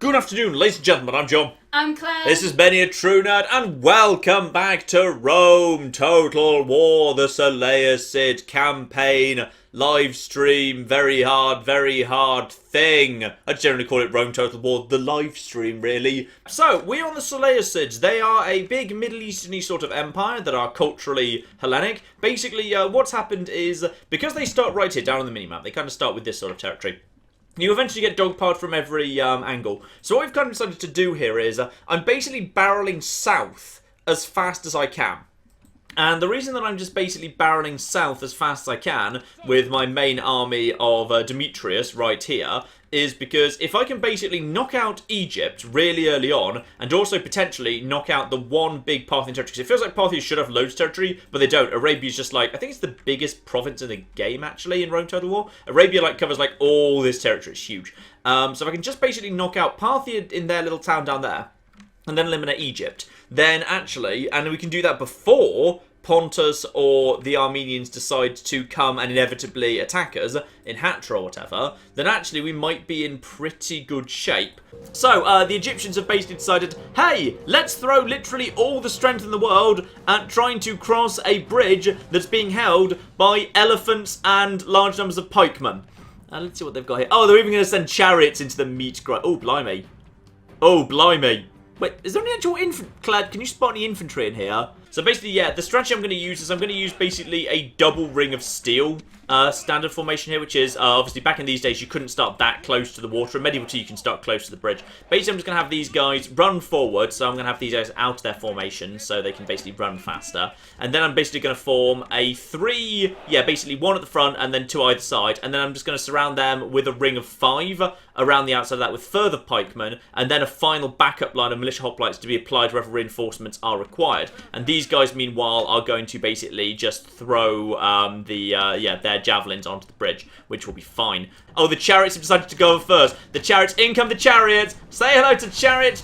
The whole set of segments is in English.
Good afternoon, ladies and gentlemen, I'm John. I'm Claire. This is Benny, a true nerd, and welcome back to Rome Total War, the Seleucid campaign, live stream, very hard thing. I generally call it Rome Total War, the live stream, really. So, we're on the Seleucids. They are a big Middle Eastern sort of empire that are culturally Hellenic. Basically, what's happened is, because they start right here, down on the minimap, they kind of start with this sort of territory. You eventually get dogpiled from every angle. So what we've kind of decided to do here is, I'm basically barreling south as fast as I can. And the reason that I'm just basically barreling south as fast as I can with my main army of Demetrius right here is because if I can basically knock out Egypt really early on and also potentially knock out the one big Parthian territory, because it feels like Parthians should have loads of territory, but they don't. Arabia's just like, I think it's the biggest province in the game actually in Rome Total War. Arabia like covers like all this territory, it's huge. So if I can just basically knock out Parthia in their little town down there and then eliminate Egypt, then actually, and we can do that before Pontus or the Armenians decide to come and inevitably attack us in Hatra or whatever, then actually we might be in pretty good shape. So, the Egyptians have basically decided, hey, let's throw literally all the strength in the world at trying to cross a bridge that's being held by elephants and large numbers of pikemen. Let's see what they've got here. Oh, they're even going to send chariots into the meat grind. Oh, blimey. Oh, blimey. Wait, is there any actual infantry? Clad, can you spot any infantry in here? So basically, yeah, the strategy I'm going to use is I'm going to use basically a double ring of steel standard formation here, which is, obviously back in these days you couldn't start that close to the water. In Medieval 2 you can start close to the bridge. Basically I'm just going to have these guys run forward, so I'm going to have these guys out of their formation so they can basically run faster. And then I'm basically going to form a three, yeah, basically one at the front and then two either side. And then I'm just going to surround them with a ring of 5 around the outside of that with further pikemen, and then a final backup line of militia hoplites to be applied wherever reinforcements are required. And these guys, meanwhile, are going to basically just throw their javelins onto the bridge, which will be fine. Oh, the chariots have decided to go first. The chariots, in come the chariots. Say hello to chariots.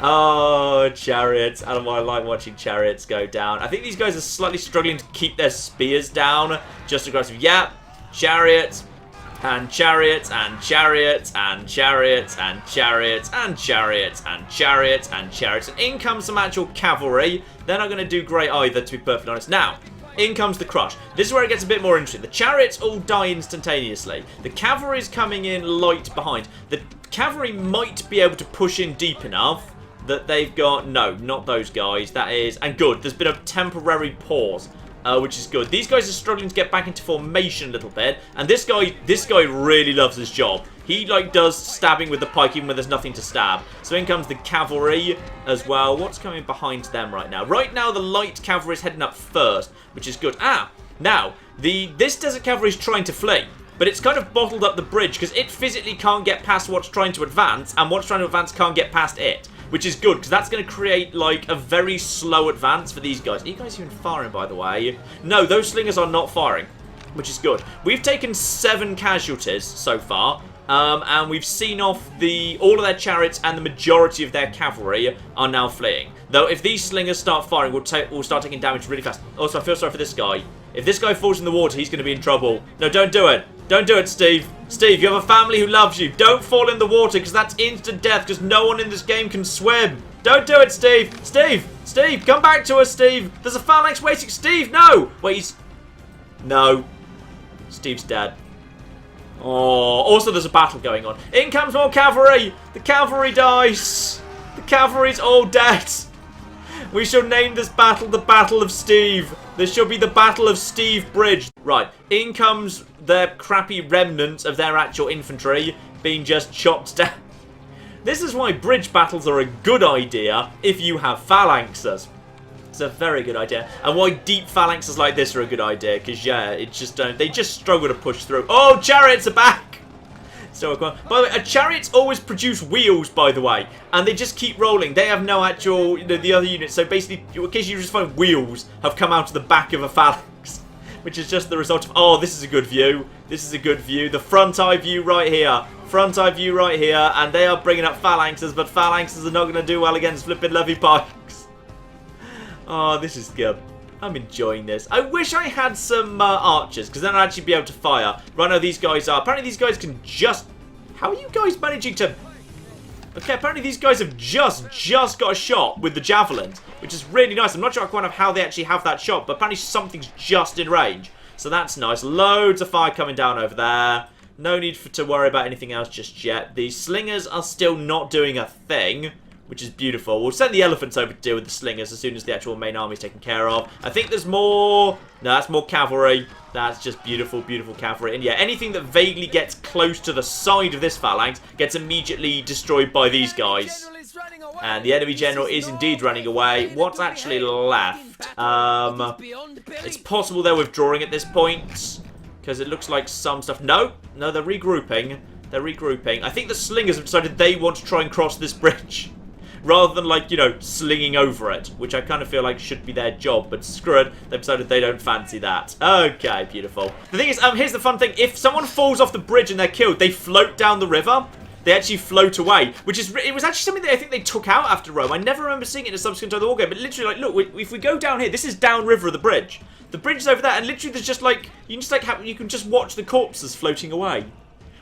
Oh, chariots. I don't like watching chariots go down. I think these guys are slightly struggling to keep their spears down. Just aggressive. Yeah, chariots. And chariots, and chariots, and chariots, and chariots, and chariots, and chariots, and chariots. And in comes some actual cavalry. They're not going to do great either, to be perfectly honest. Now, in comes the crush. This is where it gets a bit more interesting. The chariots all die instantaneously. The cavalry is coming in light behind. The cavalry might be able to push in deep enough that they've got... No, not those guys. That is... And good. There's been a temporary pause. Which is good. These guys are struggling to get back into formation a little bit, and this guy really loves his job. He like does stabbing with the pike even when there's nothing to stab. So in comes the cavalry as well. What's coming behind them right now? Right now the light cavalry is heading up first, which is good. Now this desert cavalry is trying to flee, but it's kind of bottled up the bridge because it physically can't get past what's trying to advance, and what's trying to advance can't get past it. Which is good, because that's going to create, like, a very slow advance for these guys. Are you guys even firing, by the way? No, those slingers are not firing, which is good. We've taken 7 casualties so far, and we've seen off all of their chariots, and the majority of their cavalry are now fleeing. Though, if these slingers start firing, we'll start taking damage really fast. Also, I feel sorry for this guy. If this guy falls in the water, he's going to be in trouble. No, don't do it. Don't do it, Steve. Steve, you have a family who loves you. Don't fall in the water, because that's instant death, because no one in this game can swim. Don't do it, Steve. Steve, come back to us, Steve. There's a phalanx waiting. Steve, no. Wait, No. Steve's dead. Oh, also there's a battle going on. In comes more cavalry. The cavalry dies. The cavalry's all dead. We shall name this battle the Battle of Steve. This shall be the Battle of Steve Bridge. Right, in comes their crappy remnants of their actual infantry being just chopped down. This is why bridge battles are a good idea if you have phalanxes. It's a very good idea. And why deep phalanxes like this are a good idea, because yeah, they just struggle to push through. Oh, chariots are back! So, by the way, chariots always produce wheels, by the way, and they just keep rolling. They have no actual, the other units. So basically, in case you just find wheels have come out of the back of a phalanx, which is just the result of, oh, this is a good view. This is a good view. The front eye view right here. Front eye view right here, and they are bringing up phalanxes, but phalanxes are not going to do well against flipping levy pikes. Oh, this is good. I'm enjoying this. I wish I had some archers, because then I'd actually be able to fire. Right now, these guys are... Apparently, these guys can just... How are you guys managing to... Okay, apparently these guys have just got a shot with the javelins, which is really nice. I'm not sure quite how they actually have that shot, but apparently something's just in range. So that's nice. Loads of fire coming down over there. No need to worry about anything else just yet. The slingers are still not doing a thing, which is beautiful. We'll send the elephants over to deal with the slingers as soon as the actual main army is taken care of. I think there's more... No, that's more cavalry. That's just beautiful, beautiful cavalry. And yeah, anything that vaguely gets close to the side of this phalanx gets immediately destroyed by these guys. And the enemy general is indeed running away. What's actually left? It's possible they're withdrawing at this point, because it looks like some stuff... No, they're regrouping. They're regrouping. I think the slingers have decided they want to try and cross this bridge, rather than, like, you know, slinging over it, which I kind of feel like should be their job, but screw it, they've decided they don't fancy that. Okay, beautiful. The thing is, here's the fun thing. If someone falls off the bridge and they're killed, they float down the river. They actually float away, which is... It was actually something that I think they took out after Rome. I never remember seeing it in a subsequent War game, but literally, like, look, if we go down here, this is downriver of the bridge. The bridge is over there, and literally there's just, like, you can just watch the corpses floating away.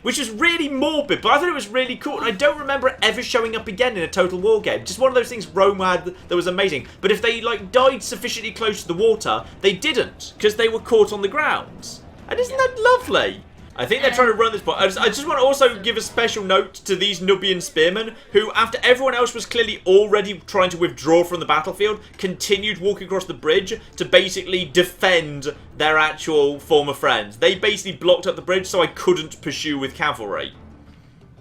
Which is really morbid, but I thought it was really cool, and I don't remember it ever showing up again in a Total War game. Just one of those things Rome had that was amazing. But if they, like, died sufficiently close to the water, they didn't, because they were caught on the ground. And isn't that lovely? I think they're trying to run this point. I just want to also give a special note to these Nubian spearmen, who, after everyone else was clearly already trying to withdraw from the battlefield, continued walking across the bridge to basically defend their actual former friends. They basically blocked up the bridge so I couldn't pursue with cavalry.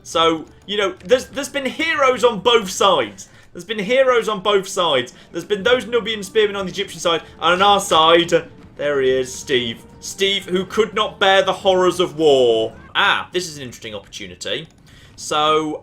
So, you know, there's been heroes on both sides. There's been heroes on both sides. There's been those Nubian spearmen on the Egyptian side, and on our side, there he is, Steve. Steve, who could not bear the horrors of war. This is an interesting opportunity. So,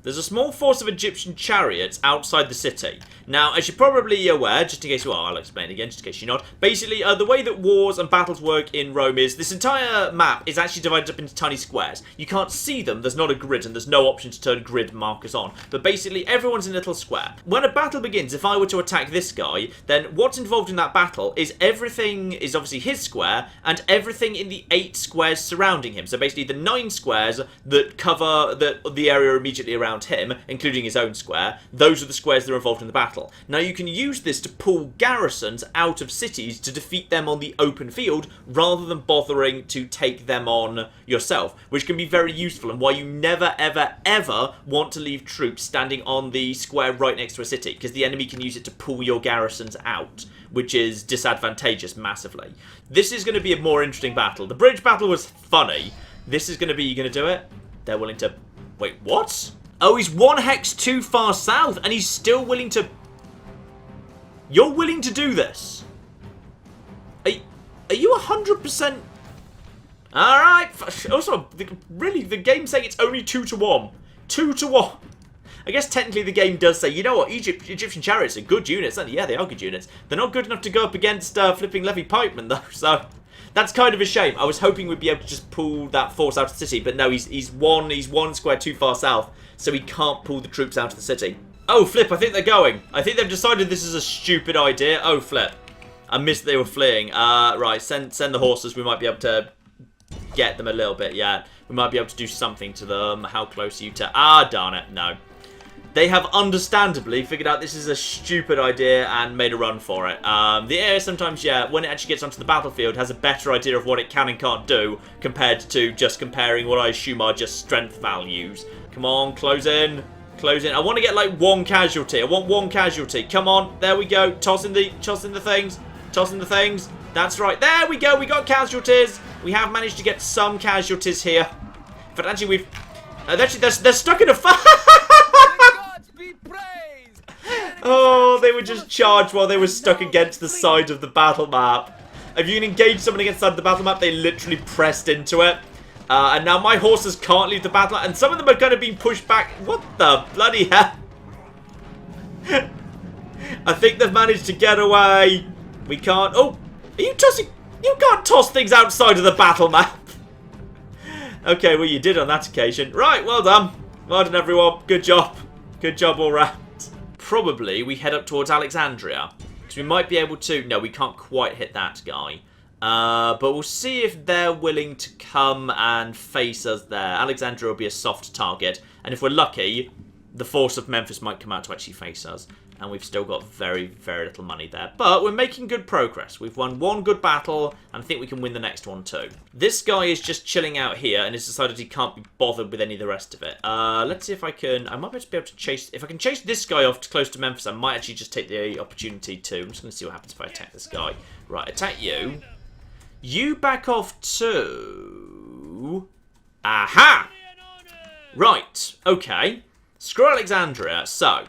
there's a small force of Egyptian chariots outside the city. Now, as you're probably aware, just in case, well, I'll explain again, just in case you're not. Basically, the way that wars and battles work in Rome is this entire map is actually divided up into tiny squares. You can't see them, there's not a grid, and there's no option to turn grid markers on. But basically, everyone's in a little square. When a battle begins, if I were to attack this guy, then what's involved in that battle is everything is obviously his square, and everything in the 8 squares surrounding him. So basically, the 9 squares that cover the area immediately around him, including his own square, those are the squares that are involved in the battle. Now you can use this to pull garrisons out of cities to defeat them on the open field rather than bothering to take them on yourself, which can be very useful and why you never ever ever want to leave troops standing on the square right next to a city, because the enemy can use it to pull your garrisons out, which is disadvantageous massively. This is going to be a more interesting battle. The bridge battle was funny. This is going to be, you going to do it? They're willing to... Wait, what? Oh, he's 1 hex too far south, and he's still willing to... You're willing to do this? Are you 100%... Alright. Also, really, the game's saying it's only 2 to 1. 2 to 1. I guess technically the game does say, you know what, Egyptian chariots are good units. And yeah, they are good units. They're not good enough to go up against flipping Levy Pikemen, though, so... That's kind of a shame. I was hoping we'd be able to just pull that force out of the city, but no, he's one square too far south, so he can't pull the troops out of the city. Oh, flip, I think they're going. I think they've decided this is a stupid idea. Oh, flip. I missed they were fleeing. Right, send the horses. We might be able to get them a little bit, yeah. We might be able to do something to them. How close are you to... darn it, no. They have understandably figured out this is a stupid idea and made a run for it. The air sometimes, yeah, when it actually gets onto the battlefield, has a better idea of what it can and can't do compared to just comparing what I assume are just strength values. Come on, close in. Close in. I want to get like 1 casualty. I want 1 casualty. Come on. There we go. Tossing the things. Tossing the things. That's right. There we go. We got casualties. We have managed to get some casualties here. But actually we've... actually, they're stuck in a fight. Oh, they were just charged while they were stuck against the side of the battle map. If you can engage someone against the side of the battle map, they literally pressed into it. And now my horses can't leave the battle, and some of them are kind of being pushed back. What the bloody hell? I think they've managed to get away. We can't... Oh, are you tossing... You can't toss things outside of the battle map. Okay, well, you did on that occasion. Right, well done. Well done, everyone. Good job. Good job all round. Probably we head up towards Alexandria, because So we might be able to... No, we can't quite hit that guy. But we'll see if they're willing to come and face us there. Alexandria will be a soft target. And if we're lucky, the force of Memphis might come out to actually face us. And we've still got very, very little money there. But we're making good progress. We've won one good battle, and I think we can win the next one too. This guy is just chilling out here and has decided he can't be bothered with any of the rest of it. Let's see if I can... I might be able to chase... If I can chase this guy off close to Memphis, I might actually just take the opportunity to... I'm just going to see what happens if I attack this guy. Right, attack you. You back off too. Aha! Right, okay. Screw Alexandria. So...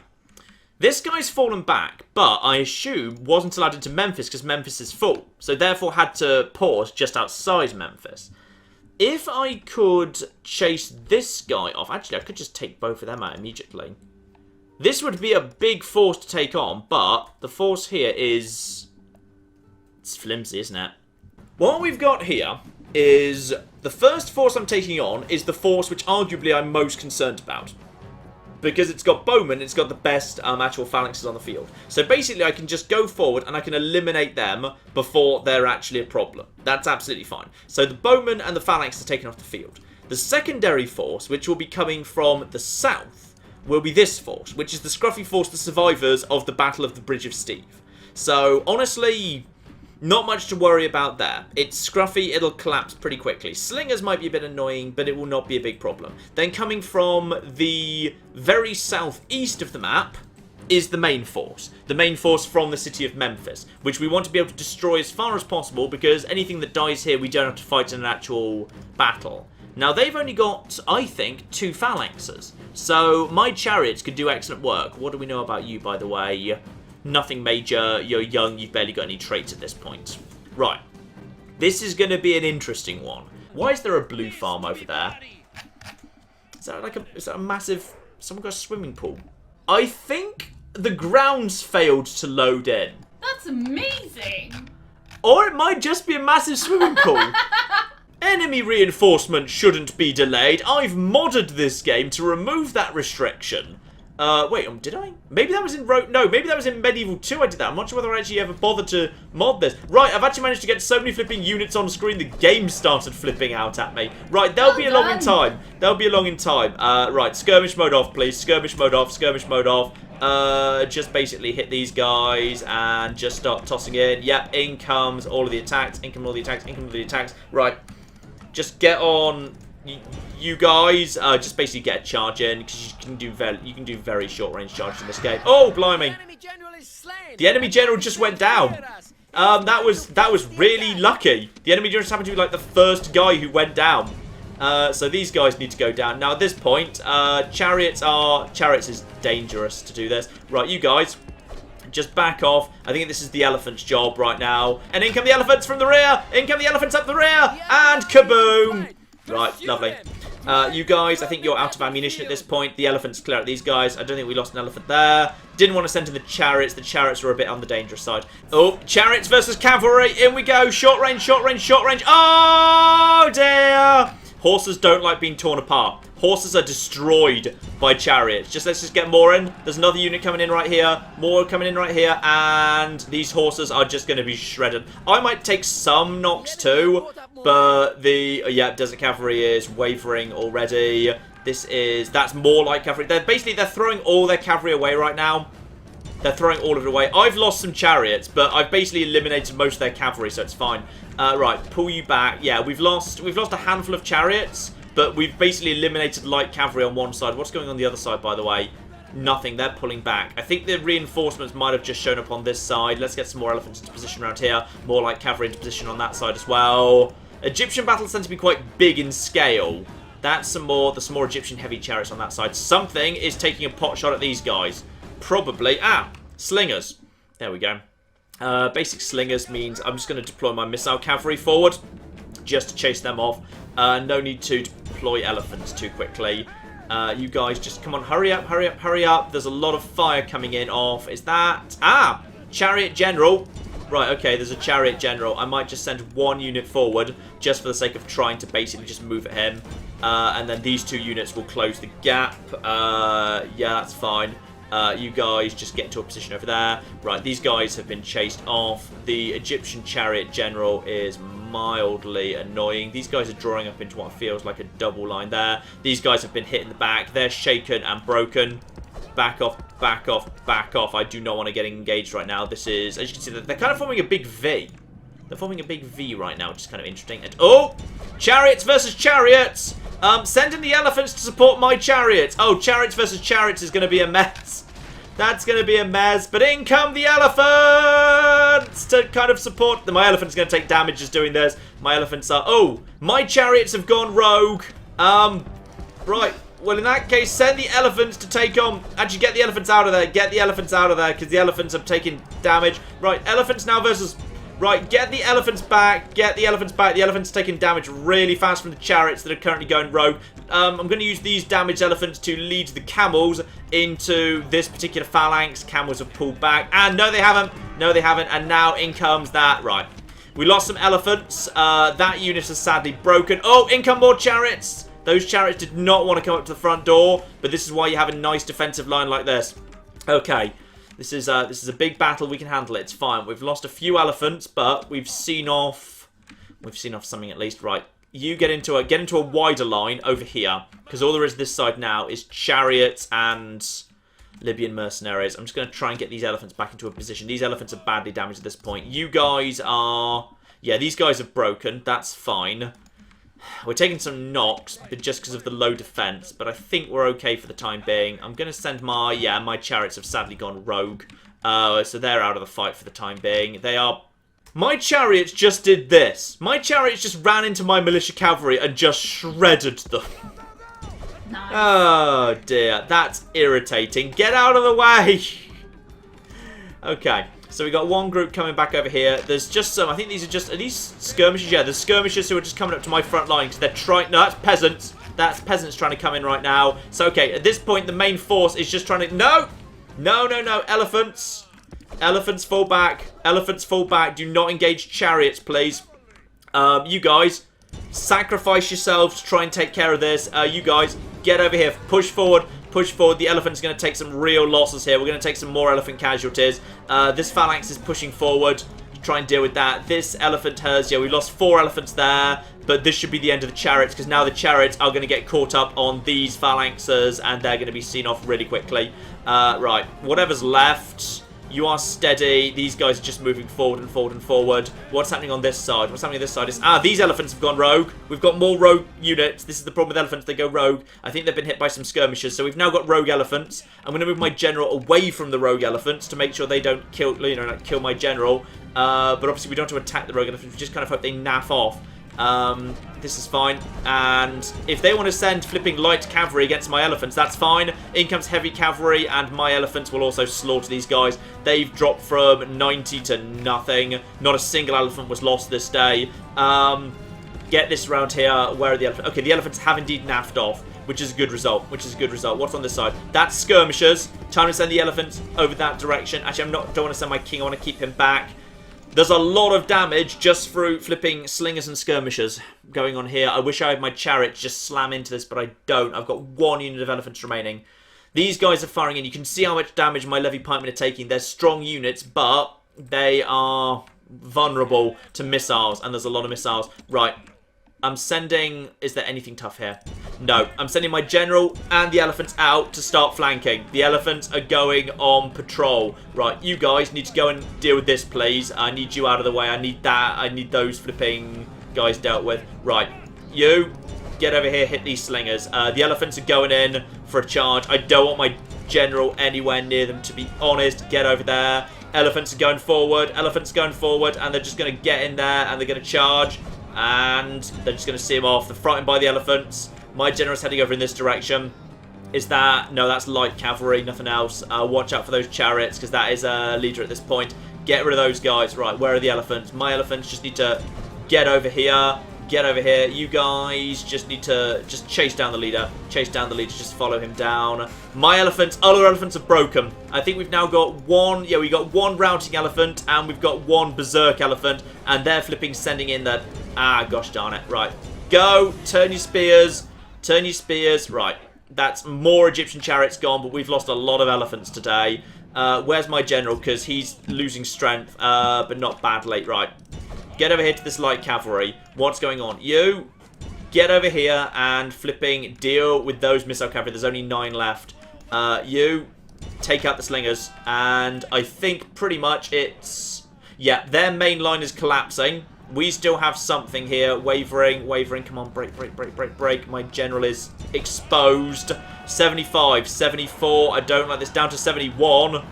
This guy's fallen back, but I assume wasn't allowed into Memphis because Memphis is full. So therefore had to pause just outside Memphis. If I could chase this guy off... Actually, I could just take both of them out immediately. This would be a big force to take on, but the force here is... It's flimsy, isn't it? What we've got here is... The first force I'm taking on is the force which arguably I'm most concerned about. Because it's got bowmen, it's got the best actual phalanxes on the field. So basically I can just go forward and I can eliminate them before they're actually a problem. That's absolutely fine. So the bowmen and the phalanx are taken off the field. The secondary force, which will be coming from the south, will be this force, which is the scruffy force, the survivors of the Battle of the Bridge of Steve. So honestly... Not much to worry about there. It's scruffy, it'll collapse pretty quickly. Slingers might be a bit annoying, but it will not be a big problem. Then coming from the very southeast of the map is the main force. The main force from the city of Memphis, which we want to be able to destroy as far as possible, because anything that dies here we don't have to fight in an actual battle. Now they've only got, I think, 2 phalanxes. So my chariots could do excellent work. What do we know about you, by the way? Nothing major, you're young, you've barely got any traits at this point. Right. This is going to be an interesting one. Why is there a blue farm over there? Is that a massive... Someone got a swimming pool? I think the grounds failed to load in. That's amazing! Or it might just be a massive swimming pool. Enemy reinforcement shouldn't be delayed. I've modded this game to remove that restriction. Wait, did I? Maybe that was in no, maybe that was in Medieval 2 I did that. I'm not sure whether I actually ever bothered to mod this. Right, I've actually managed to get so many flipping units on screen, the game started flipping out at me. Right, they'll be along in time. They'll be along in time. Right, skirmish mode off, please. Skirmish mode off, skirmish mode off. Just basically hit these guys and just start tossing in. Yep, in comes all of the attacks, in come all the attacks, in come all the attacks. Right, just get on... You guys just basically get a charge in because you can do very short range charges in this game. Oh blimey! The enemy general just went down. That was really lucky. The enemy general just happened to be like the first guy who went down. So these guys need to go down. Now at this point, chariots is dangerous to do this. Right, you guys. Just back off. I think this is the elephant's job right now. And in come the elephants from the rear. In come the elephants up the rear. And kaboom! Right, lovely. You guys, I think you're out of ammunition at this point. The elephants clear out these guys. I don't think we lost an elephant there. Didn't want to send in the chariots. The chariots were a bit on the dangerous side. Oh, chariots versus cavalry. In we go. Short range, short range, short range. Oh, dear. Horses don't like being torn apart. Horses are destroyed by chariots. Let's just get more in. There's another unit coming in right here. More coming in right here. And these horses are just going to be shredded. I might take some knocks too. But the... yeah, Desert Cavalry is wavering already. That's more like cavalry. They're throwing all their cavalry away right now. They're throwing all of it away. I've lost some chariots, but I've basically eliminated most of their cavalry, so it's fine. Right, pull you back. Yeah, we've lost a handful of chariots, but we've basically eliminated light cavalry on one side. What's going on the other side, by the way? Nothing. They're pulling back. I think the reinforcements might have just shown up on this side. Let's get some more elephants into position around here. More light cavalry into position on that side as well. Egyptian battles tend to be quite big in scale. That's some more Egyptian heavy chariots on that side. Something is taking a pot shot at these guys. Probably. Slingers. There we go. Basic slingers means I'm just going to deploy my missile cavalry forward just to chase them off. No need to deploy elephants too quickly. You guys just come on, hurry up, hurry up, hurry up. There's a lot of fire coming in off. Is that... Chariot General. Right, okay, there's a Chariot General. I might just send one unit forward just for the sake of trying to basically just move at him. And then these two units will close the gap. Yeah, that's fine. You guys just get into a position over there. Right, these guys have been chased off. The Egyptian chariot general is mildly annoying. These guys are drawing up into what feels like a double line there. These guys have been hit in the back. They're shaken and broken. Back off, back off, back off. I do not want to get engaged right now. This is, as you can see, they're kind of forming a big V. They're forming a big V right now, which is kind of interesting. And, oh! Chariots versus chariots! Send in the elephants to support my chariots. Oh, chariots versus chariots is going to be a mess. That's going to be a mess. But in come the elephants to kind of support. My elephant's going to take damage just doing this. My elephants are... Oh, my chariots have gone rogue. Right. Well, in that case, send the elephants to take on... Actually, get the elephants out of there. Get the elephants out of there because the elephants have taken damage. Right, elephants now versus... Right, get the elephants back. Get the elephants back. The elephants are taking damage really fast from the chariots that are currently going rogue. I'm going to use these damaged elephants to lead the camels into this particular phalanx. Camels have pulled back. And no, they haven't. No, they haven't. And now in comes that. Right. We lost some elephants. That unit is sadly broken. Oh, in come more chariots. Those chariots did not want to come up to the front door. But this is why you have a nice defensive line like this. Okay. This is a big battle. We can handle it. It's fine. We've lost a few elephants, but we've seen off something at least. Right. You get into a wider line over here because all there is this side now is chariots and Libyan mercenaries. I'm just going to try and get these elephants back into a position. These elephants are badly damaged at this point. You guys are... Yeah, these guys have broken. That's fine. We're taking some knocks, but just because of the low defense. But I think we're okay for the time being. I'm going to send my... Yeah, my chariots have sadly gone rogue. So they're out of the fight for the time being. They are... My chariots just did this. My chariots just ran into my militia cavalry and just shredded them. Nice. Oh, dear. That's irritating. Get out of the way. Okay. So we got one group coming back over here. There's just some... I think these are just... Are these skirmishers? Yeah, there's skirmishers who are just coming up to my front line because they're trying... No, that's peasants. That's peasants trying to come in right now. So, okay, at this point, the main force is just trying to... No! No, no, no. Elephants. Elephants fall back. Elephants fall back. Do not engage chariots, please. You guys, sacrifice yourselves to try and take care of this. You guys, get over here. Push forward. Push forward. The elephant's going to take some real losses here. We're going to take some more elephant casualties. This phalanx is pushing forward to try and deal with that. This elephant has... Yeah, we lost 4 elephants there. But this should be the end of the chariots because now the chariots are going to get caught up on these phalanxes and they're going to be seen off really quickly. Right. Whatever's left... You are steady. These guys are just moving forward and forward and forward. What's happening on this side? What's happening on this side is... these elephants have gone rogue. We've got more rogue units. This is the problem with elephants. They go rogue. I think they've been hit by some skirmishers. So we've now got rogue elephants. I'm going to move my general away from the rogue elephants to make sure they don't kill, like kill my general. But obviously we don't want to attack the rogue elephants. We just kind of hope they naff off. This is fine. And if they want to send flipping light cavalry against my elephants, that's fine. In comes heavy cavalry, and my elephants will also slaughter these guys. They've dropped from 90 to nothing. Not a single elephant was lost this day. Get this around here. Where are the elephants? Okay, the elephants have indeed naffed off, which is a good result. What's on this side? That's skirmishers. Time to send the elephants over that direction. Actually, don't want to send my king. I want to keep him back. There's a lot of damage just through flipping slingers and skirmishers going on here. I wish I had my chariots just slam into this, but I don't. I've got 1 unit of elephants remaining. These guys are firing in. You can see how much damage my levy pikemen are taking. They're strong units, but they are vulnerable to missiles, and there's a lot of missiles. Right. I'm sending... Is there anything tough here? No. I'm sending my general and the elephants out to start flanking. The elephants are going on patrol. Right, you guys need to go and deal with this, please. I need you out of the way. I need that. I need those flipping guys dealt with. Right, you get over here, hit these slingers. The elephants are going in for a charge. I don't want my general anywhere near them, to be honest. Get over there. Elephants are going forward. Elephants going forward, and they're just going to get in there, and they're going to charge. And they're just going to see him off. They're frightened by the elephants. My general's heading over in this direction. Is that... No, that's light cavalry, nothing else. Watch out for those chariots, because that is a leader at this point. Get rid of those guys. Right, where are the elephants? My elephants just need to get over here. Get over here. You guys just need to just chase down the leader. Chase down the leader. Just follow him down. My elephants, other elephants are broken. I think we've now got 1... Yeah, we got 1 routing elephant, and we've got 1 berserk elephant, and they're flipping sending in that... gosh darn it. Right. Go. Turn your spears. Turn your spears. Right. That's more Egyptian chariots gone, but we've lost a lot of elephants today. Where's my general? Because he's losing strength, but not badly. Right. Get over here to this light cavalry. What's going on? You, get over here and flipping deal with those missile cavalry. There's only 9 left. You, take out the slingers. And I think pretty much it's... Yeah, their main line is collapsing. We still have something here. Wavering. Come on, break. My general is exposed. 75, 74. I don't like this. Down to 71.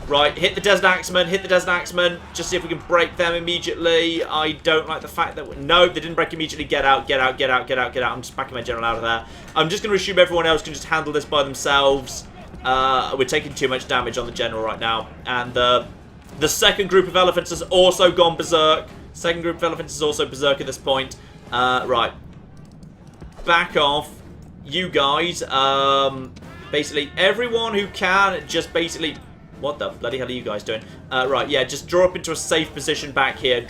Right, hit the Desert Axemen. Just see if we can break them immediately. I don't like the fact that... No, they didn't break immediately. Get out. I'm just backing my general out of there. I'm just going to assume everyone else can just handle this by themselves. We're taking too much damage on the general right now. And the second group of elephants has also gone berserk. Second group of elephants is also berserk at this point. Right. Back off. You guys. Basically, everyone who can just basically... What the bloody hell are you guys doing? Right, yeah, just draw up into a safe position back here.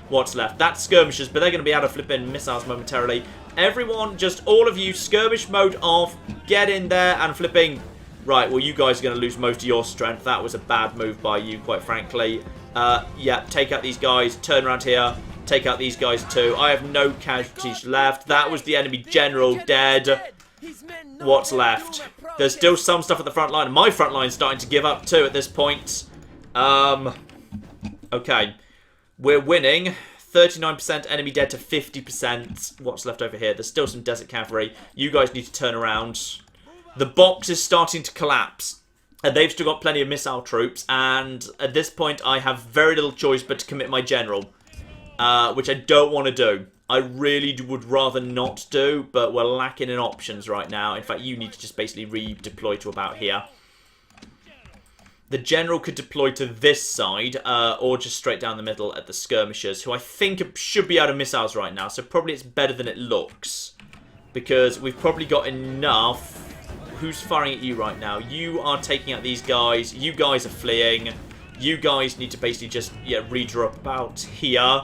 What's left? That's skirmishers, but they're going to be out of flipping missiles momentarily. Everyone, just all of you, skirmish mode off. Get in there and flipping... Right, well, you guys are going to lose most of your strength. That was a bad move by you, quite frankly. Yeah, take out these guys. Turn around here. Take out these guys too. I have no casualties left. That was the enemy general dead. What's left? There's still some stuff at the front line. My front line's starting to give up too at this point. Okay. We're winning. 39% enemy dead to 50%. What's left over here? There's still some desert cavalry. You guys need to turn around. The box is starting to collapse. And they've still got plenty of missile troops. And at this point, I have very little choice but to commit my general. Which I don't want to do. I really would rather not do, but we're lacking in options right now. In fact, you need to just basically redeploy to about here. The general could deploy to this side, or just straight down the middle at the skirmishers, who I think should be out of missiles right now. So probably it's better than it looks, because we've probably got enough. Who's firing at you right now? You are taking out these guys. You guys are fleeing. You guys need to basically just redraw up about here.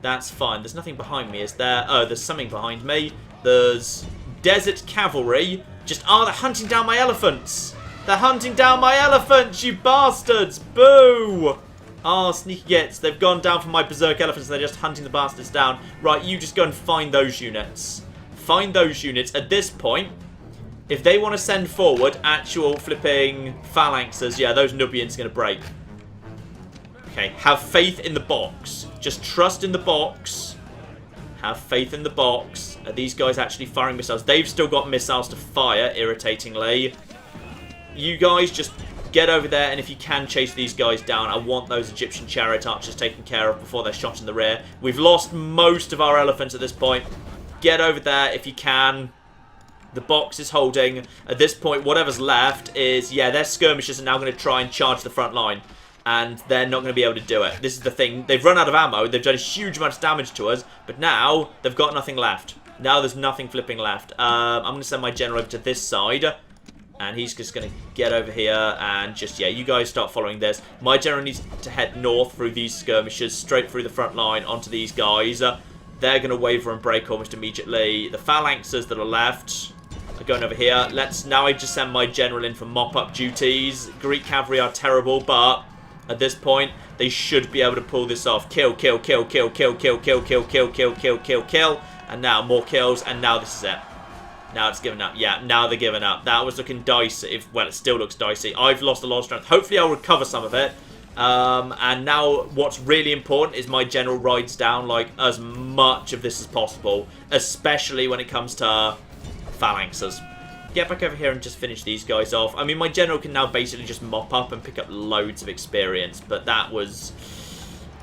That's fine. There's nothing behind me, is there? Oh, there's something behind me. There's desert cavalry. They're hunting down my elephants. They're hunting down my elephants, you bastards. Boo. Ah, sneaky gits. They've gone down for my berserk elephants. They're just hunting the bastards down. Right, you just go and find those units. Find those units. At this point, if they want to send forward actual flipping phalanxes, yeah, those Nubians are going to break. Okay, have faith in the box. Just trust in the box. Have faith in the box. Are these guys actually firing missiles? They've still got missiles to fire, irritatingly. You guys just get over there, and if you can, chase these guys down. I want those Egyptian chariot archers taken care of before they're shot in the rear. We've lost most of our elephants at this point. Get over there if you can. The box is holding. At this point, whatever's left is, yeah, their skirmishers are now going to try and charge the front line. And they're not going to be able to do it. This is the thing. They've run out of ammo. They've done a huge amount of damage to us. But now, they've got nothing left. Now there's nothing flipping left. I'm going to send my general over to this side. And he's just going to get over here and just, yeah, you guys start following this. My general needs to head north through these skirmishers, straight through the front line onto these guys. They're going to waver and break almost immediately. The phalanxes that are left are going over here. Now I just send my general in for mop-up duties. Greek cavalry are terrible, but... At this point, they should be able to pull this off. Kill. And now more kills. And now this is it. Now it's given up. Yeah, now they're giving up. That was looking dicey. Well, it still looks dicey. I've lost a lot of strength. Hopefully I'll recover some of it. And now what's really important is my general rides down like as much of this as possible. Especially when it comes to phalanxes. Get back over here and just finish these guys off. I mean, my general can now basically just mop up and pick up loads of experience, but that was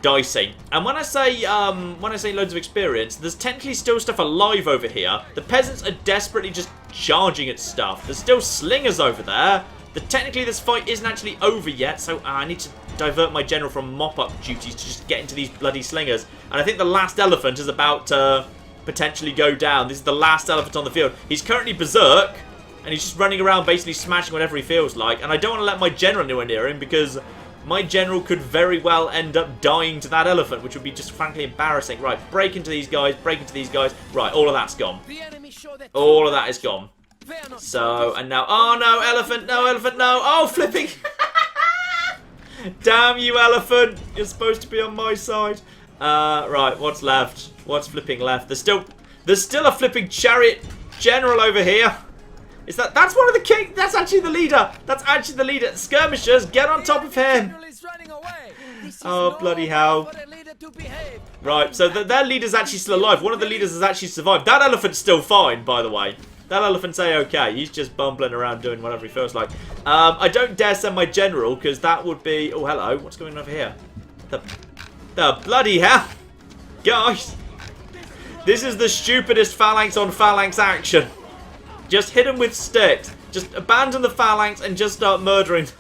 dicey. And when I say loads of experience, there's technically still stuff alive over here. The peasants are desperately just charging at stuff. There's still slingers over there. Technically, this fight isn't actually over yet, so I need to divert my general from mop-up duties to just get into these bloody slingers. And I think the last elephant is about to potentially go down. This is the last elephant on the field. He's currently berserk. And he's just running around basically smashing whatever he feels like. And I don't want to let my general anywhere near him because my general could very well end up dying to that elephant, which would be just frankly embarrassing. Right, break into these guys, break into these guys. Right, all of that's gone. All of that is gone. So, and now, oh no, elephant, no, elephant, no. Oh, flipping. Damn you, elephant. You're supposed to be on my side. Right, what's left? What's flipping left? There's still a flipping chariot general over here. Is that's one of the king? That's actually the leader. That's actually the leader. Skirmishers, get on top of him. Oh, bloody hell. Right, so their leader's actually still alive. One of the leaders has actually survived. That elephant's still fine, by the way. That elephant's A-okay. He's just bumbling around doing whatever he feels like. I don't dare send my general, because that would be... Oh, hello. What's going on over here? The bloody hell. Guys. This is the stupidest phalanx on phalanx action. Just hit them with sticks. Just abandon the phalanx and just start murdering them.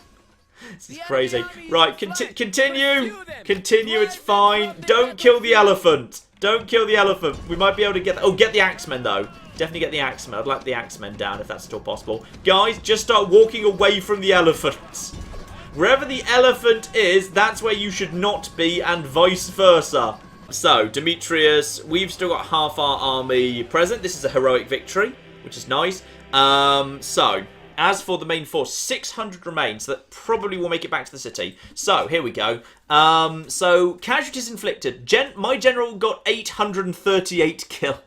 This is crazy. Right, continue. Continue, it's fine. Don't kill the elephant. Don't kill the elephant. We might be able to get... Oh, get the axemen, though. Definitely get the axemen. I'd like the axemen down if that's still possible. Guys, just start walking away from the elephants. Wherever the elephant is, that's where you should not be, and vice versa. So, Demetrius, we've still got half our army present. This is a heroic victory, which is nice. So, as for the main force, 600 remains. So that probably will make it back to the city. So, here we go. So, casualties inflicted. My general got 838 kills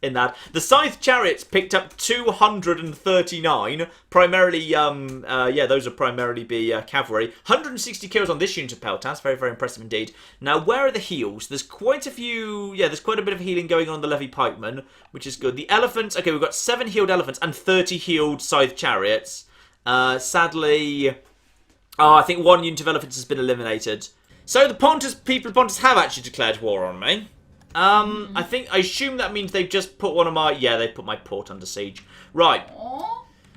in that. The Scythe Chariots picked up 239. Primarily, yeah, those would primarily be cavalry. 160 kills on this unit of Peltas. Very, very impressive indeed. Now, where are the heals? There's quite a few... Yeah, there's quite a bit of healing going on the Levy Pikemen, which is good. The elephants... Okay, we've got 7 healed elephants and 30 healed Scythe Chariots. Sadly... Oh, I think 1 unit of elephants has been eliminated. So, the people of Pontus have actually declared war on me. I assume that means they've just put one of my... Yeah, they put my port under siege. Right.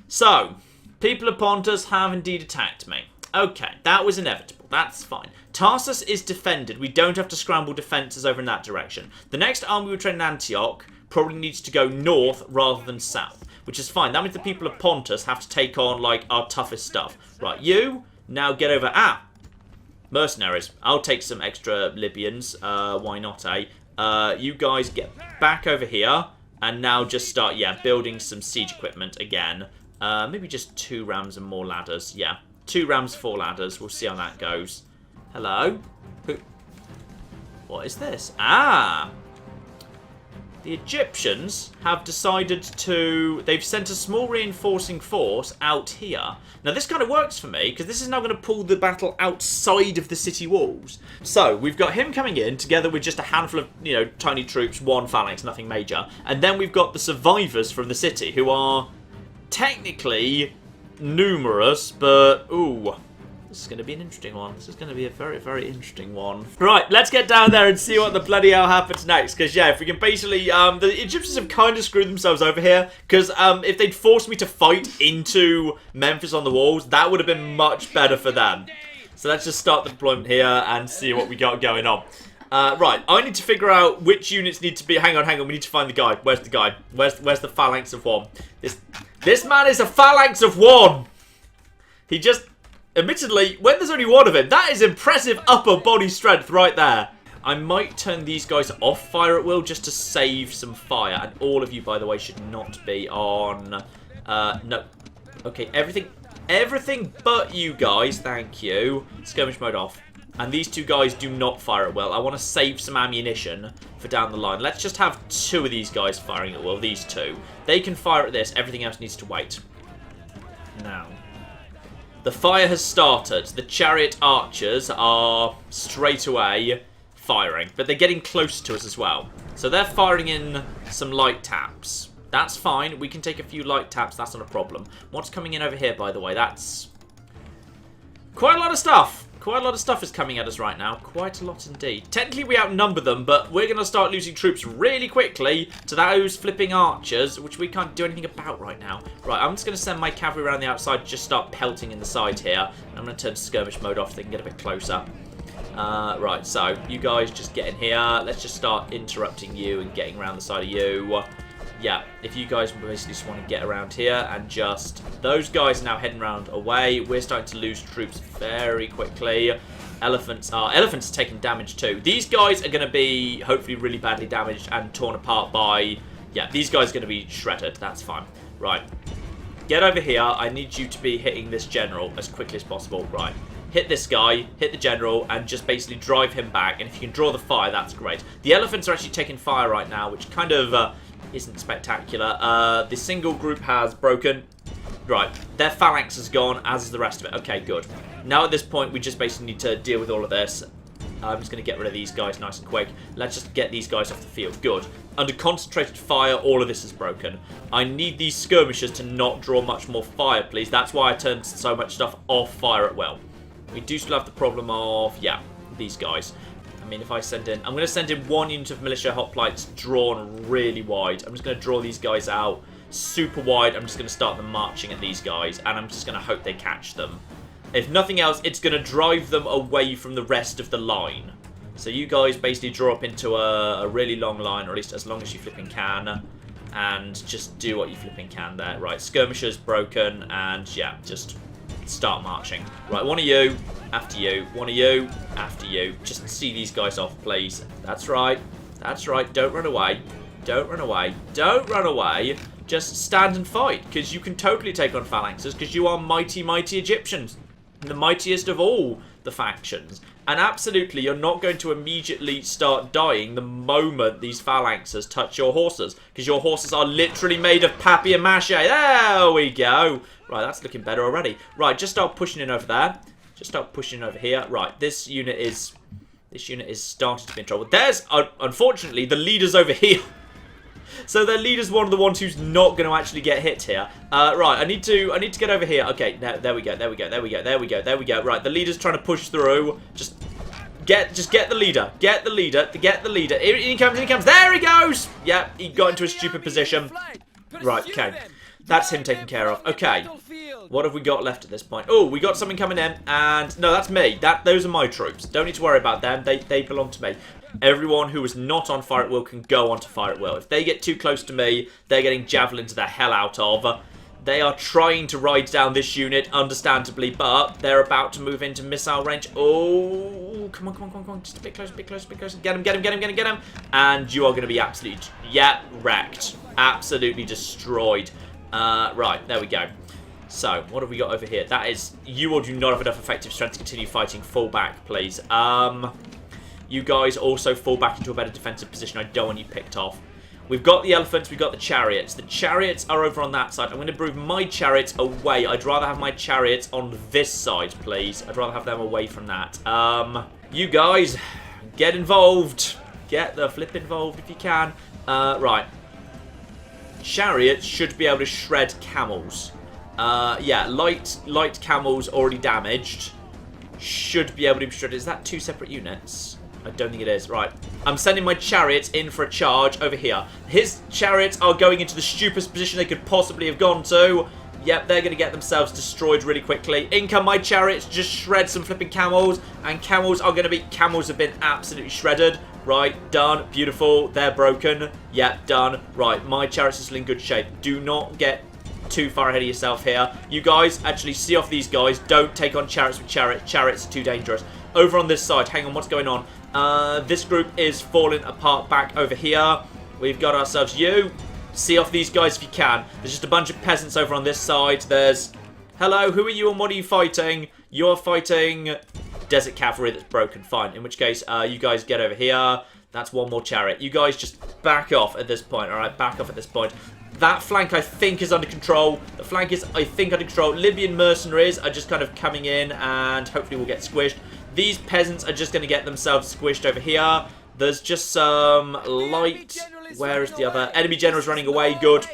So, people of Pontus have indeed attacked me. Okay, that was inevitable. That's fine. Tarsus is defended. We don't have to scramble defences over in that direction. The next army we train in Antioch probably needs to go north rather than south, which is fine. That means the people of Pontus have to take on, like, our toughest stuff. Right, you, now get over... mercenaries. I'll take some extra Libyans. Why not, eh? You guys get back over here and now just start, yeah, building some siege equipment again. Maybe just 2 rams and more ladders. Yeah, 2 rams, 4 ladders. We'll see how that goes. Hello? What is this? The Egyptians have decided to... They've sent a small reinforcing force out here. Now, this kind of works for me, because this is now going to pull the battle outside of the city walls. So, we've got him coming in, together with just a handful of, you know, tiny troops, 1 phalanx, nothing major. And then we've got the survivors from the city, who are technically numerous, but, ooh... This is going to be an interesting one. This is going to be a very, very interesting one. Right, let's get down there and see what the bloody hell happens next. Because, yeah, if we can basically... the Egyptians have kind of screwed themselves over here. Because if they'd forced me to fight into Memphis on the walls, that would have been much better for them. So let's just start the deployment here and see what we got going on. Right, I need to figure out which units need to be... Hang on, we need to find the guy. Where's the guy? Where's the phalanx of 1? This man is a phalanx of 1! He just... Admittedly, when there's only 1 of him, that is impressive upper body strength right there. I might turn these guys off fire at will just to save some fire. And all of you, by the way, should not be on... no. Okay, everything but you guys, thank you. Skirmish mode off. And these 2 guys do not fire at will. I want to save some ammunition for down the line. Let's just have 2 of these guys firing at will, these 2. They can fire at this, everything else needs to wait. Now... The fire has started. The chariot archers are straight away firing. But they're getting close to us as well. So they're firing in some light taps. That's fine. We can take a few light taps. That's not a problem. What's coming in over here, by the way? That's quite a lot of stuff. Quite a lot of stuff is coming at us right now. Quite a lot indeed. Technically, we outnumber them, but we're going to start losing troops really quickly to those flipping archers, which we can't do anything about right now. Right, I'm just going to send my cavalry around the outside to just start pelting in the side here. I'm going to turn skirmish mode off so they can get a bit closer. Right, so you guys just get in here. Let's just start interrupting you and getting around the side of you. Yeah, if you guys basically just want to get around here and just... Those guys are now heading around away. We're starting to lose troops very quickly. Elephants are taking damage too. These guys are going to be hopefully really badly damaged and torn apart by... Yeah, these guys are going to be shredded. That's fine. Right. Get over here. I need you to be hitting this general as quickly as possible. Right. Hit this guy, hit the general, and just basically drive him back. And if you can draw the fire, that's great. The elephants are actually taking fire right now, which kind of isn't spectacular. The single group has broken. Right, their phalanx has gone, as is the rest of it. Okay, good. Now at this point, we just basically need to deal with all of this. I'm just going to get rid of these guys nice and quick. Let's just get these guys off the field. Good. Under concentrated fire, all of this is broken. I need these skirmishers to not draw much more fire, please. That's why I turned so much stuff off fire at will. We do still have the problem of, yeah, these guys. I mean, if I send in... I'm going to send in one unit of militia hoplites drawn really wide. I'm just going to draw these guys out super wide. I'm just going to start them marching at these guys, and I'm just going to hope they catch them. If nothing else, it's going to drive them away from the rest of the line. So you guys basically draw up into a really long line, or at least as long as you flipping can, and just do what you flipping can there. Right, skirmishers broken, and yeah, just start marching. Right, one of you, after you, one of you, after you. Just see these guys off, please. That's right, that's right, don't run away. Don't run away, don't run away. Just stand and fight, because you can totally take on phalanxes, because you are mighty, mighty Egyptians. The mightiest of all the factions. And absolutely, you're not going to immediately start dying the moment these phalanxes touch your horses. Because your horses are literally made of papier-mâché. There we go. Right, that's looking better already. Right, just start pushing in over there. Just start pushing in over here. Right, this unit is starting to be in trouble. There's, unfortunately, the leader's over here. So their leader's one of the ones who's not going to actually get hit here. Right, I need to get over here. Okay, there we go. Right, the leader's trying to push through. Just get the leader. Get the leader. In he comes. There he goes. Yeah, he got into a stupid position. Right, okay. That's him taken care of. Okay. What have we got left at this point? Oh, we got something coming in, and no, that's me. Those are my troops. Don't need to worry about them. They belong to me. Everyone who is not on fire at will can go on to fire at will. If they get too close to me, they're getting javelins the hell out of. They are trying to ride down this unit, understandably, but they're about to move into missile range. Oh, come on. Just a bit closer. Get him. And you are going to be absolutely, yeah, wrecked. Absolutely destroyed. Right, there we go. So, what have we got over here? That is, you all do not have enough effective strength to continue fighting. Fall back, please. You guys also fall back into a better defensive position. I don't want you picked off. We've got the elephants, we've got the chariots. The chariots are over on that side. I'm going to move my chariots away. I'd rather have my chariots on this side, please. I'd rather have them away from that. You guys, get involved. Get the flip involved if you can. Right. Chariots should be able to shred camels. Yeah, light camels already damaged. Should be able to be shredded. Is that two separate units? I don't think it is. Right. I'm sending my chariots in for a charge over here. His chariots are going into the stupidest position they could possibly have gone to. Yep, they're going to get themselves destroyed really quickly. In come my chariots, just shred some flipping camels. And camels are going to be... Camels have been absolutely shredded. Right, done. Beautiful. They're broken. Yep, done. Right, my chariots are still in good shape. Do not get too far ahead of yourself here. You guys, actually see off these guys. Don't take on chariots with chariots. Chariots are too dangerous. Over on this side, hang on, what's going on? This group is falling apart back over here. We've got ourselves you. See off these guys if you can. There's just a bunch of peasants over on this side. There's... Hello, who are you and what are you fighting? You're fighting desert cavalry that's broken. Fine. In which case, you guys get over here. That's one more chariot. You guys just back off at this point. Alright, back off at this point. That flank, I think, is under control. The flank is, I think, under control. Libyan mercenaries are just kind of coming in and hopefully will get squished. These peasants are just going to get themselves squished over here. There's just some light... Where is the other? Enemy generals running away. Good.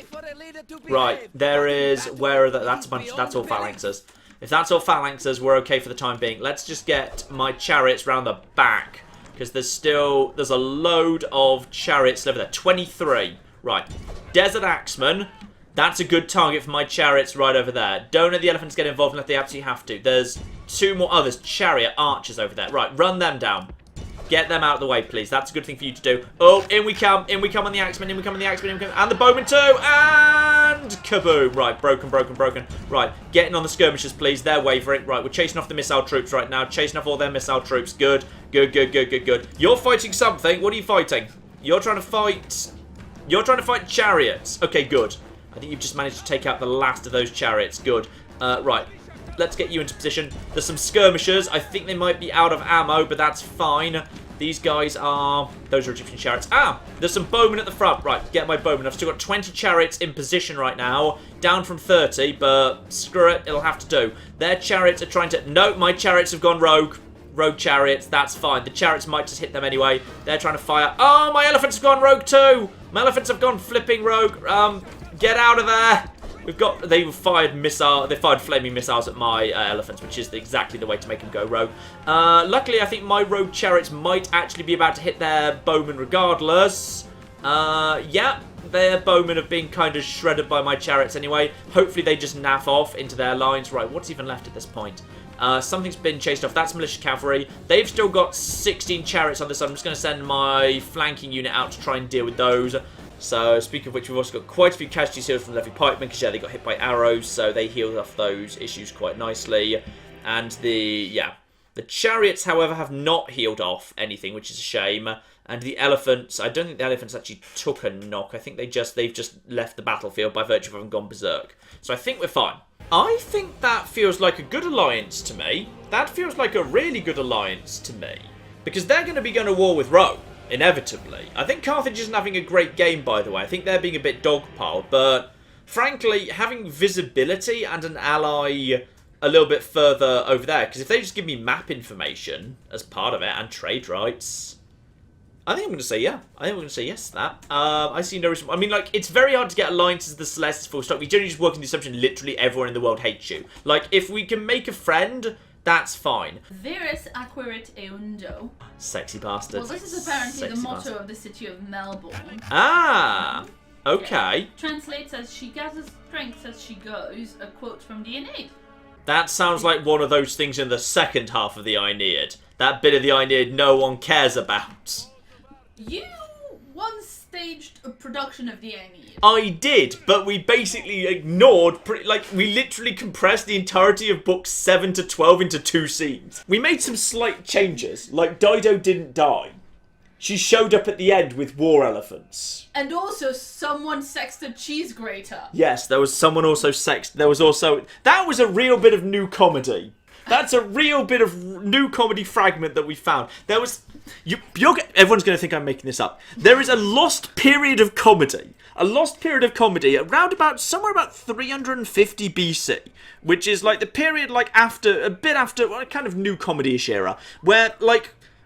Right, there is... Where are the... That's a bunch... That's all phalanxes. If that's all phalanxes, we're okay for the time being. Let's just get my chariots round the back. Because there's still... There's a load of chariots over there. 23. Right. Desert Axemen. That's a good target for my chariots right over there. Don't let the elephants get involved unless they absolutely have to. There's two more others. Chariot archers over there. Right, run them down. Get them out of the way, please. That's a good thing for you to do. Oh, in we come. In we come on the Axemen. In we come on the Axemen. And the bowmen too. And kaboom. Right, broken. Right, getting on the skirmishers, please. They're wavering. Right, we're chasing off the missile troops right now. Chasing off all their missile troops. Good. You're fighting something. What are you fighting? You're trying to fight chariots. Okay, good. I think you've just managed to take out the last of those chariots. Good. Right. Let's get you into position. There's some skirmishers. I think they might be out of ammo, but that's fine. These guys are... Those are Egyptian chariots. Ah! There's some bowmen at the front. Right, get my bowmen. I've still got 20 chariots in position right now. Down from 30, but screw it. It'll have to do. Their chariots are trying to... No, my chariots have gone rogue. Rogue chariots. That's fine. The chariots might just hit them anyway. They're trying to fire. Oh, my elephants have gone rogue too! My elephants have gone flipping rogue. Get out of there! They fired flaming missiles at my elephants, which is exactly the way to make them go rogue. Luckily, I think my rogue chariots might actually be about to hit their bowmen regardless. Yeah, their bowmen have been kind of shredded by my chariots anyway. Hopefully, they just naff off into their lines. Right, what's even left at this point? Something's been chased off. That's militia cavalry. They've still got 16 chariots on this side. I'm just going to send my flanking unit out to try and deal with those. So, speaking of which, we've also got quite a few casualties here from the Levy pikemen, because, yeah, they got hit by arrows, so they healed off those issues quite nicely. And the chariots, however, have not healed off anything, which is a shame. And the elephants, I don't think the elephants actually took a knock. I think they've just left the battlefield by virtue of having gone berserk. So I think we're fine. I think that feels like a good alliance to me. That feels like a really good alliance to me. Because they're going to be going to war with Rome. Inevitably. I think Carthage isn't having a great game, by the way. I think they're being a bit dogpiled, but frankly, having visibility and an ally a little bit further over there, because if they just give me map information as part of it and trade rights, I think I'm going to say yeah. I think we're going to say yes to that. I see no reason. I mean, like, it's very hard to get alliances with the Celestes full stop. We generally just work on the assumption literally everyone in the world hates you. Like, if we can make a friend... That's fine. Veris acquirit eundo. Sexy bastard. Well, this is apparently the motto of the city of Melbourne. Ah, okay. Yeah. Translates as, she gathers strength as she goes, a quote from the Aeneid. That sounds like one of those things in the second half of the Aeneid. That bit of the Aeneid no one cares about. You once staged a production of the Aeneid. I did, but we basically ignored, we literally compressed the entirety of books 7 to 12 into 2 scenes. We made some slight changes, like Dido didn't die. She showed up at the end with war elephants. And also, someone sexed a cheese grater. Yes, there was someone also sexed. There was also... That was a real bit of new comedy. That's a real bit of new comedy fragment that we found. There was... everyone's going to think I'm making this up. There is a lost period of comedy. A lost period of comedy around somewhere about 350 BC, which is like the period a bit after a kind of new comedy-ish era, where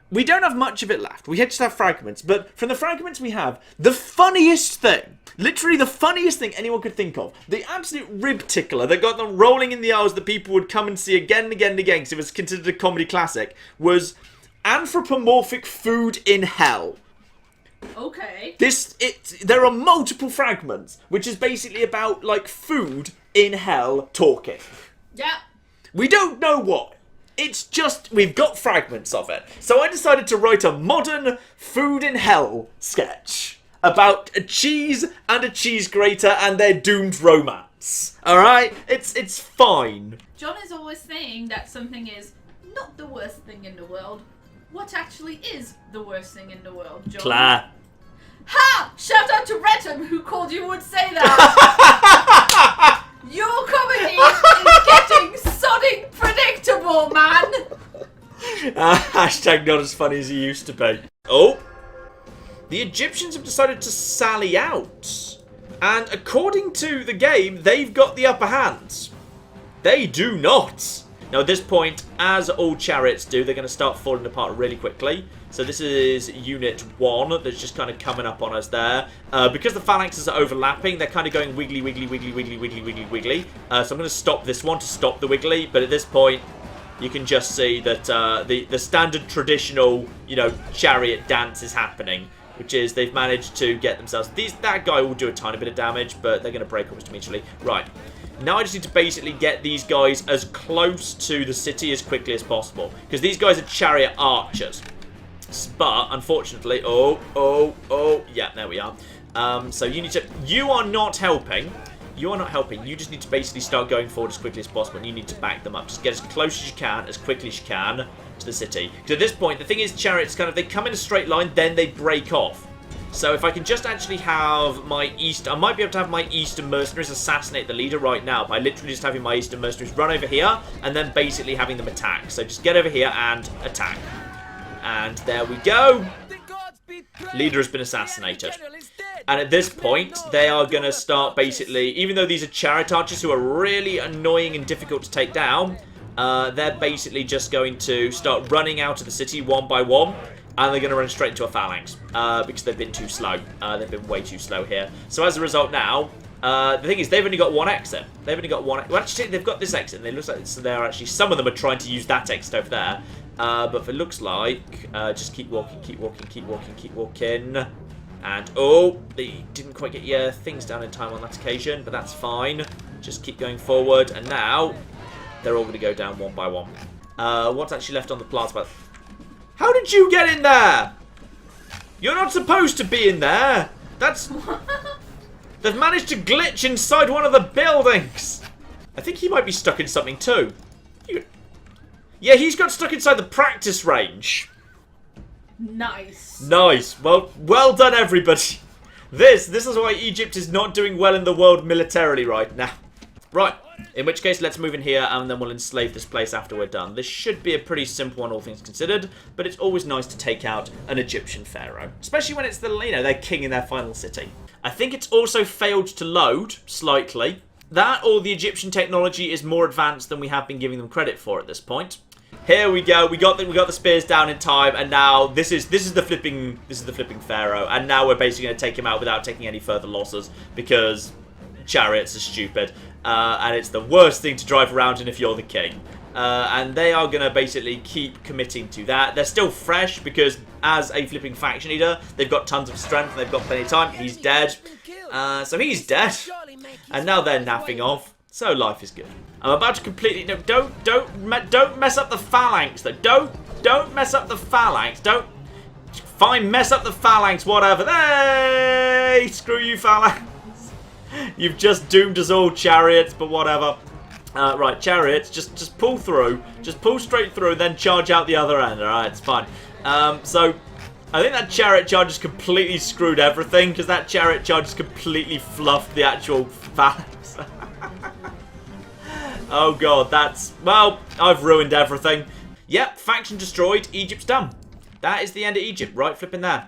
we don't have much of it left. We just have fragments, but from the fragments we have, the funniest thing, literally the funniest thing anyone could think of, the absolute rib tickler that got them rolling in the hours that people would come and see again and again and again because it was considered a comedy classic, was anthropomorphic food in hell. Okay. There are multiple fragments, which is basically about, food in hell talking. Yeah. We don't know what. It's just, we've got fragments of it. So I decided to write a modern food in hell sketch about a cheese and a cheese grater and their doomed romance. Alright? It's fine. John is always saying that something is not the worst thing in the world. What actually is the worst thing in the world, John? Claire. Ha! Shout out to Retham, who called you would say that. Your comedy is getting sodding predictable, man. Hashtag not as funny as he used to be. Oh. The Egyptians have decided to sally out. And according to the game, they've got the upper hand. They do not. Now at this point, as all chariots do, they're going to start falling apart really quickly. So this is Unit 1 that's just kind of coming up on us there. Because the phalanxes are overlapping, they're kind of going wiggly, wiggly, wiggly, wiggly, wiggly, wiggly, wiggly. So I'm going to stop this one to stop the wiggly. But at this point, you can just see that the standard traditional, chariot dance is happening. Which is they've managed to get themselves... That guy will do a tiny bit of damage, but they're going to break almost immediately. Right. Now I just need to basically get these guys as close to the city as quickly as possible. Because these guys are chariot archers. But, unfortunately... Yeah, there we are. So you need to... You are not helping. You are not helping. You just need to basically start going forward as quickly as possible. And you need to back them up. Just get as close as you can, as quickly as you can, to the city. Because at this point, the thing is, chariots they come in a straight line, then they break off. So if I can just actually have my East... I might be able to have my Eastern mercenaries assassinate the leader right now by literally just having my Eastern mercenaries run over here and then basically having them attack. So just get over here and attack. And there we go. Leader has been assassinated. And at this point, they are going to start basically... Even though these are chariot archers who are really annoying and difficult to take down, they're basically just going to start running out of the city one by one. And they're going to run straight into a phalanx because they've been too slow. They've been way too slow here. So as a result now, the thing is they've only got one exit. They've only got one... Well, actually, they've got this exit. And it looks like so they're actually... Some of them are trying to use that exit over there. But if it looks like... just keep walking, keep walking, keep walking, keep walking. And, oh, they didn't quite get your things down in time on that occasion. But that's fine. Just keep going forward. And now, they're all going to go down one by one. What's actually left on the plaza? How did you get in there? You're not supposed to be in there. That's... They've managed to glitch inside one of the buildings. I think he might be stuck in something too. Yeah, he's got stuck inside the practice range. Nice. Nice. Well done, everybody. This is why Egypt is not doing well in the world militarily right now. Right. In which case, let's move in here and then we'll enslave this place after we're done. This should be a pretty simple one, all things considered, but it's always nice to take out an Egyptian pharaoh, especially when it's the, you know, their king in their final city. I think it's also failed to load slightly. That or the Egyptian technology is more advanced than we have been giving them credit for at this point. Here we go. We got the spears down in time, and now this is the flipping pharaoh, and now we're basically going to take him out without taking any further losses because chariots are stupid. And it's the worst thing to drive around in if you're the king. And they are going to basically keep committing to that. They're still fresh because as a flipping faction leader, they've got tons of strength and they've got plenty of time. He's dead. So he's dead. And now they're naffing off. So life is good. I'm about to completely... No, don't mess up the phalanx, though. Don't mess up the phalanx. Don't... Fine, mess up the phalanx, whatever. Hey! Screw you, phalanx. You've just doomed us all, chariots, but whatever. Right, chariots, just pull through. Just pull straight through, then charge out the other end. Alright, it's fine. So, I think that chariot charge has completely screwed everything, because that chariot charge has completely fluffed the actual phalanx. Oh god, that's... Well, I've ruined everything. Yep, faction destroyed, Egypt's done. That is the end of Egypt, right flipping there.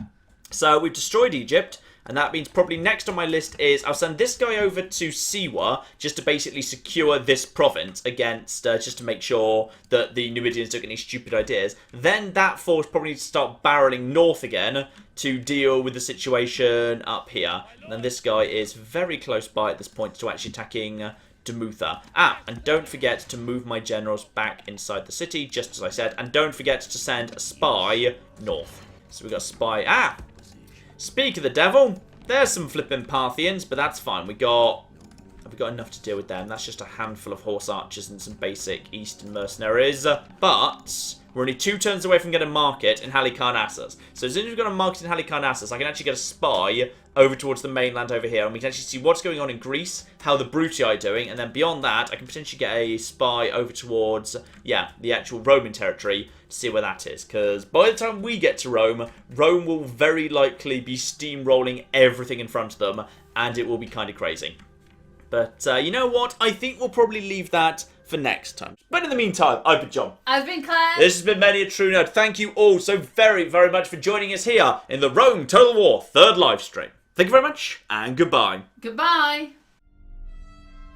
So, we've destroyed Egypt. And that means probably next on my list is I'll send this guy over to Siwa just to basically secure this province against, just to make sure that the Numidians don't get any stupid ideas. Then that force probably needs to start barreling north again to deal with the situation up here. And then this guy is very close by at this point to actually attacking Demutha. And don't forget to move my generals back inside the city, just as I said. And don't forget to send a spy north. So we've got a spy. Speak of the devil, there's some flipping Parthians, but that's fine. We've got enough to deal with them. That's just a handful of horse archers and some basic Eastern mercenaries. But we're only 2 turns away from getting a market in Halicarnassus. So as soon as we've got a market in Halicarnassus, I can actually get a spy over towards the mainland over here. And we can actually see what's going on in Greece, how the Brutii are doing. And then beyond that, I can potentially get a spy over towards, yeah, the actual Roman territory to see where that is. Because by the time we get to Rome, Rome will very likely be steamrolling everything in front of them. And it will be kind of crazy. But you know what? I think we'll probably leave that for next time. But in the meantime, I've been John. I've been Claire. This has been Many a True Nerd. Thank you all so very, very much for joining us here in the Rome Total War 3rd live stream. Thank you very much, and goodbye. Goodbye.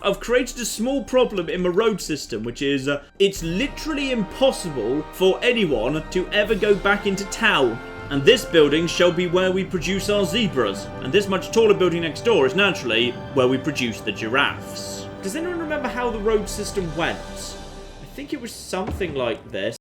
I've created a small problem in my road system, which is it's literally impossible for anyone to ever go back into town. And this building shall be where we produce our zebras. And this much taller building next door is naturally where we produce the giraffes. Does anyone remember how the road system went? I think it was something like this.